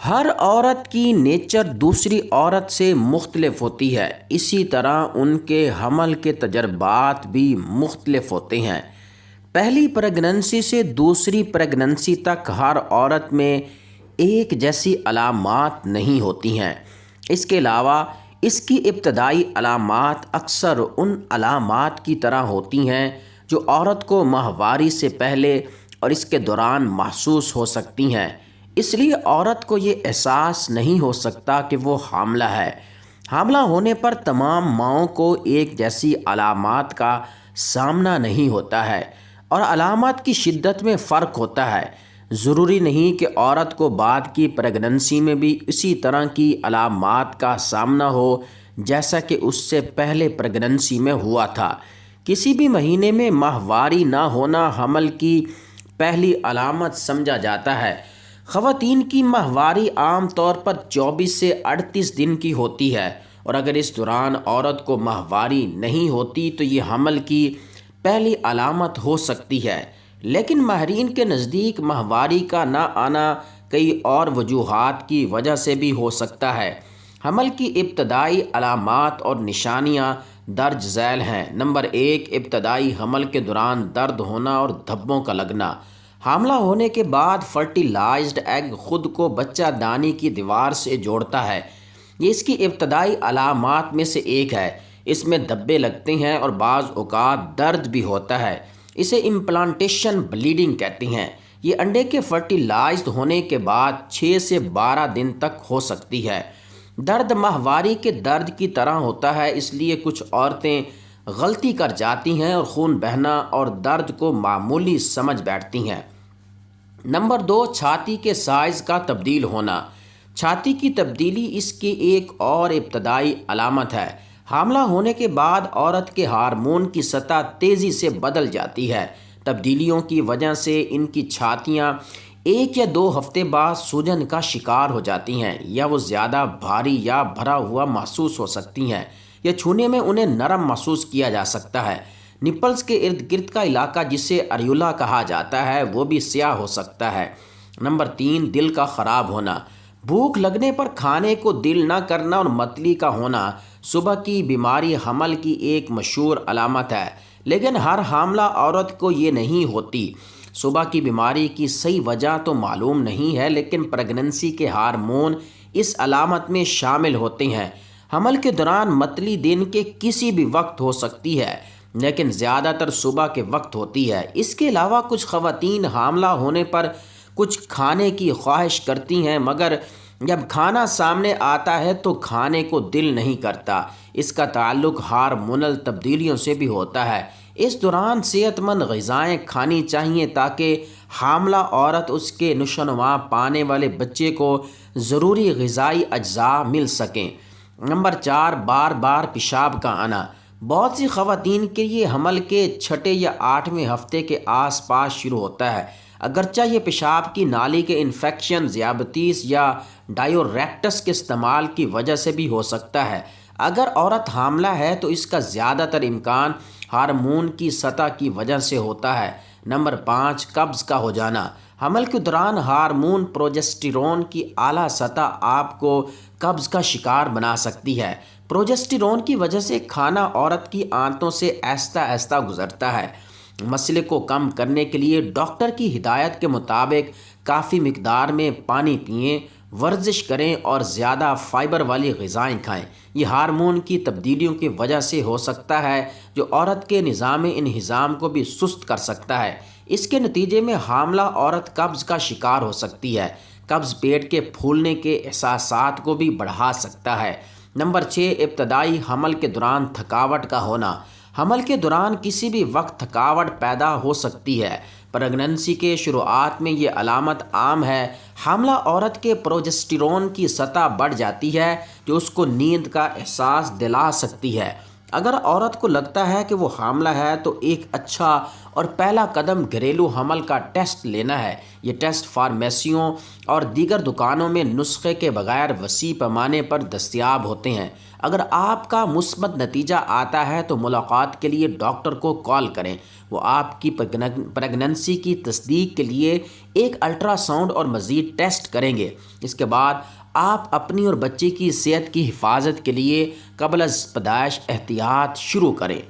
ہر عورت کی نیچر دوسری عورت سے مختلف ہوتی ہے، اسی طرح ان کے حمل کے تجربات بھی مختلف ہوتے ہیں۔ پہلی پریگننسی سے دوسری پریگننسی تک ہر عورت میں ایک جیسی علامات نہیں ہوتی ہیں۔ اس کے علاوہ اس کی ابتدائی علامات اکثر ان علامات کی طرح ہوتی ہیں جو عورت کو ماہواری سے پہلے اور اس کے دوران محسوس ہو سکتی ہیں۔ اس لیے عورت کو یہ احساس نہیں ہو سکتا کہ وہ حاملہ ہے۔ حاملہ ہونے پر تمام ماؤں کو ایک جیسی علامات کا سامنا نہیں ہوتا ہے اور علامات کی شدت میں فرق ہوتا ہے۔ ضروری نہیں کہ عورت کو بعد کی پریگننسی میں بھی اسی طرح کی علامات کا سامنا ہو جیسا کہ اس سے پہلے پریگننسی میں ہوا تھا۔ کسی بھی مہینے میں ماہواری نہ ہونا حمل کی پہلی علامت سمجھا جاتا ہے۔ خواتین کی ماہواری عام طور پر 24 سے 38 دن کی ہوتی ہے اور اگر اس دوران عورت کو ماہواری نہیں ہوتی تو یہ حمل کی پہلی علامت ہو سکتی ہے، لیکن ماہرین کے نزدیک ماہواری کا نہ آنا کئی اور وجوہات کی وجہ سے بھی ہو سکتا ہے۔ حمل کی ابتدائی علامات اور نشانیاں درج ذیل ہیں۔ نمبر 1، ابتدائی حمل کے دوران درد ہونا اور دھبوں کا لگنا۔ حاملہ ہونے کے بعد فرٹیلائزڈ ایگ خود کو بچہ دانی کی دیوار سے جوڑتا ہے۔ یہ اس کی ابتدائی علامات میں سے ایک ہے۔ اس میں دھبے لگتے ہیں اور بعض اوقات درد بھی ہوتا ہے۔ اسے امپلانٹیشن بلیڈنگ کہتے ہیں۔ یہ انڈے کے فرٹیلائزڈ ہونے کے بعد 6 سے 12 دن تک ہو سکتی ہے۔ درد ماہواری کے درد کی طرح ہوتا ہے، اس لیے کچھ عورتیں غلطی کر جاتی ہیں اور خون بہنا اور درد کو معمولی سمجھ بیٹھتی ہیں۔ نمبر 2، چھاتی کے سائز کا تبدیل ہونا۔ چھاتی کی تبدیلی اس کی ایک اور ابتدائی علامت ہے۔ حاملہ ہونے کے بعد عورت کے ہارمون کی سطح تیزی سے بدل جاتی ہے۔ تبدیلیوں کی وجہ سے ان کی چھاتیاں 1 یا 2 ہفتے بعد سوجن کا شکار ہو جاتی ہیں، یا وہ زیادہ بھاری یا بھرا ہوا محسوس ہو سکتی ہیں، یا چھونے میں انہیں نرم محسوس کیا جا سکتا ہے۔ نپلز کے ارد گرد کا علاقہ جسے اریولا کہا جاتا ہے وہ بھی سیاہ ہو سکتا ہے۔ نمبر 3، دل کا خراب ہونا۔ بھوک لگنے پر کھانے کو دل نہ کرنا اور متلی کا ہونا صبح کی بیماری حمل کی ایک مشہور علامت ہے، لیکن ہر حاملہ عورت کو یہ نہیں ہوتی۔ صبح کی بیماری کی صحیح وجہ تو معلوم نہیں ہے، لیکن پریگننسی کے ہارمون اس علامت میں شامل ہوتے ہیں۔ حمل کے دوران متلی دن کے کسی بھی وقت ہو سکتی ہے، لیکن زیادہ تر صبح کے وقت ہوتی ہے۔ اس کے علاوہ کچھ خواتین حاملہ ہونے پر کچھ کھانے کی خواہش کرتی ہیں، مگر جب کھانا سامنے آتا ہے تو کھانے کو دل نہیں کرتا۔ اس کا تعلق ہارمونل تبدیلیوں سے بھی ہوتا ہے۔ اس دوران صحت مند غذائیں کھانی چاہیے تاکہ حاملہ عورت اس کے نشوونما پانے والے بچے کو ضروری غذائی اجزاء مل سکیں۔ نمبر 4، بار بار پیشاب کا آنا۔ بہت سی خواتین کے لیے حمل کے 6 یا 8ویں ہفتے کے آس پاس شروع ہوتا ہے، اگرچہ یہ پیشاب کی نالی کے انفیکشن، ذیابیطس یا ڈائیوریٹکس کے استعمال کی وجہ سے بھی ہو سکتا ہے۔ اگر عورت حاملہ ہے تو اس کا زیادہ تر امکان ہارمون کی سطح کی وجہ سے ہوتا ہے۔ نمبر 5، قبض کا ہو جانا۔ حمل کے دوران ہارمون پروجسٹیرون کی اعلیٰ سطح آپ کو قبض کا شکار بنا سکتی ہے۔ پروجسٹیرون کی وجہ سے کھانا عورت کی آنتوں سے آہستہ آہستہ گزرتا ہے۔ مسئلے کو کم کرنے کے لیے ڈاکٹر کی ہدایت کے مطابق کافی مقدار میں پانی پئیں، ورزش کریں اور زیادہ فائبر والی غذائیں کھائیں۔ یہ ہارمون کی تبدیلیوں کی وجہ سے ہو سکتا ہے جو عورت کے نظام انہضام کو بھی سست کر سکتا ہے۔ اس کے نتیجے میں حاملہ عورت قبض کا شکار ہو سکتی ہے۔ قبض پیٹ کے پھولنے کے احساسات کو بھی بڑھا سکتا ہے۔ نمبر 6، ابتدائی حمل کے دوران تھکاوٹ کا ہونا۔ حمل کے دوران کسی بھی وقت تھکاوٹ پیدا ہو سکتی ہے۔ پریگننسی کے شروعات میں یہ علامت عام ہے۔ حاملہ عورت کے پروجسٹیرون کی سطح بڑھ جاتی ہے جو اس کو نیند کا احساس دلا سکتی ہے۔ اگر عورت کو لگتا ہے کہ وہ حاملہ ہے تو ایک اچھا اور پہلا قدم گھریلو حمل کا ٹیسٹ لینا ہے۔ یہ ٹیسٹ فارمیسیوں اور دیگر دکانوں میں نسخے کے بغیر وسیع پیمانے پر دستیاب ہوتے ہیں۔ اگر آپ کا مثبت نتیجہ آتا ہے تو ملاقات کے لیے ڈاکٹر کو کال کریں۔ وہ آپ کی پریگننسی کی تصدیق کے لیے ایک الٹرا ساؤنڈ اور مزید ٹیسٹ کریں گے۔ اس کے بعد آپ اپنی اور بچے کی صحت کی حفاظت کے لیے قبل از پیدائش احتیاط شروع کریں۔